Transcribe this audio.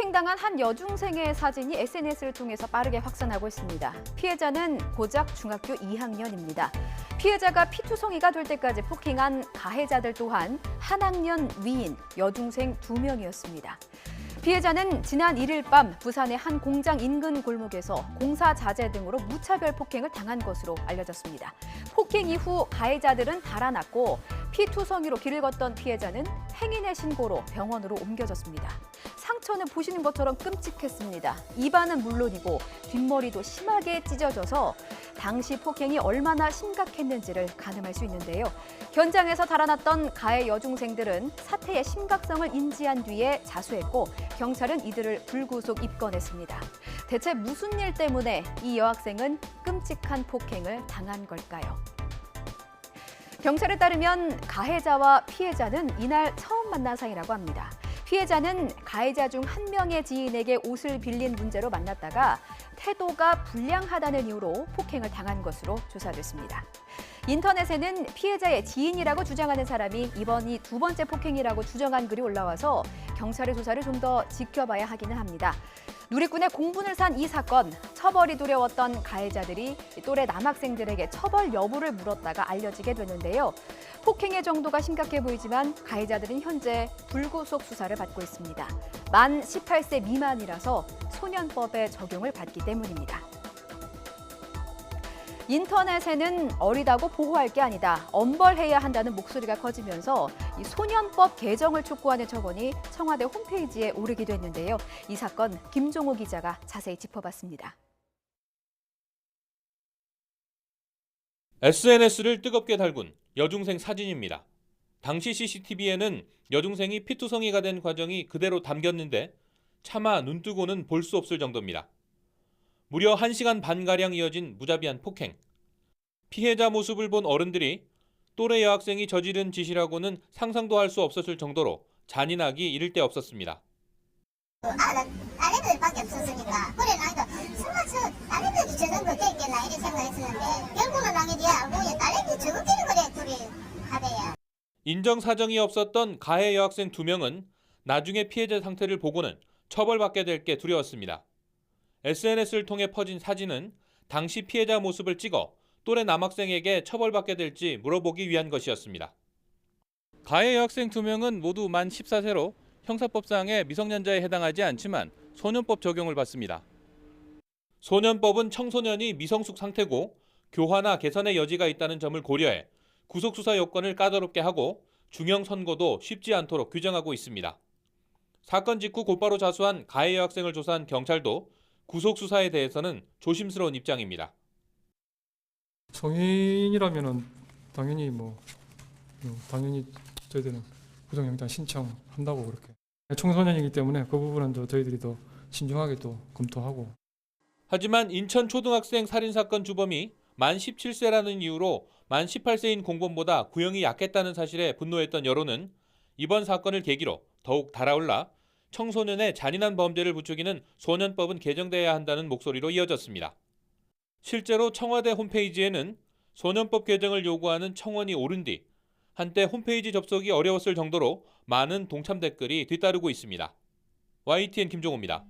폭행당한 한 여중생의 사진이 SNS를 통해서 빠르게 확산하고 있습니다. 피해자는 고작 중학교 2학년입니다. 피해자가 피투성이가 될 때까지 폭행한 가해자들 또한 한 학년 위인 여중생 2명이었습니다. 피해자는 지난 1일 밤 부산의 한 공장 인근 골목에서 공사 자재 등으로 무차별 폭행을 당한 것으로 알려졌습니다. 폭행 이후 가해자들은 달아났고 피투성이로 길을 걷던 피해자는 행인의 신고로 병원으로 옮겨졌습니다. 상처는 보시는 것처럼 끔찍했습니다. 입안은 물론이고 뒷머리도 심하게 찢어져서 당시 폭행이 얼마나 심각했는지를 가늠할 수 있는데요. 현장에서 달아났던 가해 여중생들은 사태의 심각성을 인지한 뒤에 자수했고 경찰은 이들을 불구속 입건했습니다. 대체 무슨 일 때문에 이 여학생은 끔찍한 폭행을 당한 걸까요? 경찰에 따르면 가해자와 피해자는 이날 처음 만난 사이라고 합니다. 피해자는 가해자 중 한 명의 지인에게 옷을 빌린 문제로 만났다가 태도가 불량하다는 이유로 폭행을 당한 것으로 조사됐습니다. 인터넷에는 피해자의 지인이라고 주장하는 사람이 이번이 두 번째 폭행이라고 주장한 글이 올라와서 경찰의 조사를 좀 더 지켜봐야 하기는 합니다. 누리꾼의 공분을 산 이 사건, 처벌이 두려웠던 가해자들이 또래 남학생들에게 처벌 여부를 물었다가 알려지게 됐는데요. 폭행의 정도가 심각해 보이지만 가해자들은 현재 불구속 수사를 받고 있습니다. 만 18세 미만이라서 소년법의 적용을 받기 때문입니다. 인터넷에는 어리다고 보호할 게 아니다, 엄벌해야 한다는 목소리가 커지면서 이 소년법 개정을 촉구하는 척언이 청와대 홈페이지에 오르기도 했는데요. 이 사건 김종호 기자가 자세히 짚어봤습니다. SNS를 뜨겁게 달군 여중생 사진입니다. 당시 CCTV에는 여중생이 피투성이가 된 과정이 그대로 담겼는데 차마 눈뜨고는 볼 수 없을 정도입니다. 무려 1시간 반가량 이어진 무자비한 폭행. 피해자 모습을 본 어른들이 또래 여학생이 저지른 짓이라고는 상상도 할 수 없었을 정도로 잔인하기 이를 데 없었습니다. 아내들밖에 없었으니까 그래 나니까 설마 저 아내들이 저 정도 됐겠나 이런 생각했었는데 결국은 나게 돼야 알고 딸내미 저것끼리 그래 둘이 하대요. 인정사정이 없었던 가해 여학생 2명은 나중에 피해자 상태를 보고는 처벌받게 될 게 두려웠습니다. SNS를 통해 퍼진 사진은 당시 피해자 모습을 찍어 또래 남학생에게 처벌받게 될지 물어보기 위한 것이었습니다. 가해 여학생 2명은 모두 만 14세로 형사법상의 미성년자에 해당하지 않지만 소년법 적용을 받습니다. 소년법은 청소년이 미성숙 상태고 교화나 개선의 여지가 있다는 점을 고려해 구속수사 요건을 까다롭게 하고 중형 선고도 쉽지 않도록 규정하고 있습니다. 사건 직후 곧바로 자수한 가해 여학생을 조사한 경찰도 구속수사에 대해서는 조심스러운 입장입니다. 성인이라면은 당연히 당연히 저희들은 구속영장 신청한다고 그렇게. 청소년이기 때문에 그 부분은 저희들이 더 신중하게 또 검토하고. 하지만 인천 초등학생 살인사건 주범이 만 17세라는 이유로 만 18세인 공범보다 구형이 약했다는 사실에 분노했던 여론은 이번 사건을 계기로 더욱 달아올라 청소년의 잔인한 범죄를 부추기는 소년법은 개정돼야 한다는 목소리로 이어졌습니다. 실제로 청와대 홈페이지에는 소년법 개정을 요구하는 청원이 오른 뒤 한때 홈페이지 접속이 어려웠을 정도로 많은 동참 댓글이 뒤따르고 있습니다. YTN 김종호입니다.